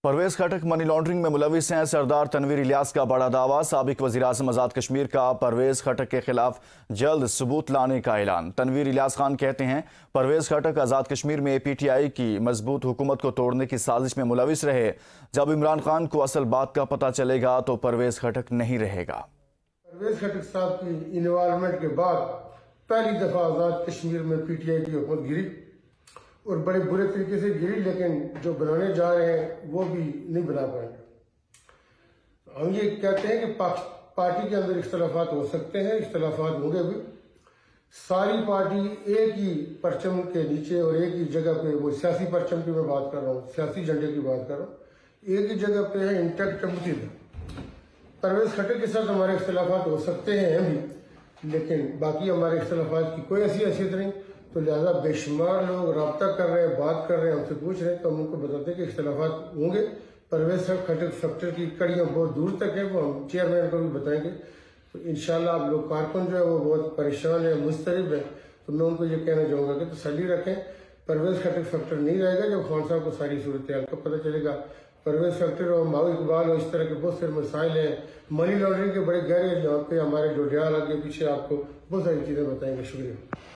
परवेज खटक money laundering में मुलविस हैं। सरदार तनवीर इलियास का बड़ा दावा। साबिक वज़ीर-ए-आज़म आज़ाद कश्मीर का परवेज खटक के खिलाफ जल्द सबूत लाने का ऐलान। तनवीर इलियास खान कहते हैं, परवेज खटक आज़ाद कश्मीर में PTI की मजबूत हुकूमत को तोड़ने की साजिश में मुलविस रहे। जब इमरान खान को असल बात का पता चलेगा तो परवेज खटक नहीं रहेगा। परवेज खटक साहब की इन्वॉल्वमेंट के बाद पहली दफा आज़ाद कश्मीर में PTI की हुकूमत गिरी और बड़े बुरे तरीके से गिरी, लेकिन जो बनाने जा रहे हैं वो भी नहीं बना पाएंगे। हम ये कहते हैं कि पार्टी के अंदर इख्तलाफात हो सकते हैं, इख्तलाफात होंगे भी। सारी पार्टी एक ही परचम के नीचे और एक ही जगह पे, वो सियासी परचम की मैं बात कर रहा हूँ, सियासी झंडे की बात कर रहा हूँ, एक ही जगह पे है, इंटैक्ट मुतहिद। परवेज खटक के साथ हमारे इख्तलाफात हो सकते हैं भी, लेकिन बाकी हमारे इख्तलाफात की कोई ऐसी हैसियत नहीं। तो लिहाजा बेशुमार लोग रब्ता कर रहे हैं, बात कर रहे हैं, हमसे पूछ रहे हैं, तो हम उनको बताते हैं कि इख्तलाफात होंगे। परवेज खटक फैक्टर की कड़ियाँ बहुत दूर तक है, वो हम चेयरमैन को भी बताएंगे। तो इंशाल्लाह आप लोग कारकुन जो है वो बहुत परेशान है, मुस्तरिब है, तो मैं उनको ये कहना चाहूँगा कि तसल्ली रखें। परवेज खटक फैक्टर नहीं रहेगा जब खान साहब को सारी सूरत हाल का पता चलेगा। परवेज फैक्टर और माओ इकबाल और इस तरह के बहुत सारे मसाइल हैं, मनी लॉन्ड्रिंग के बड़े गहरे, जहाँ पे हमारे डोडियाल आगे पीछे आपको बहुत सारी चीज़ें बताएंगे। शुक्रिया।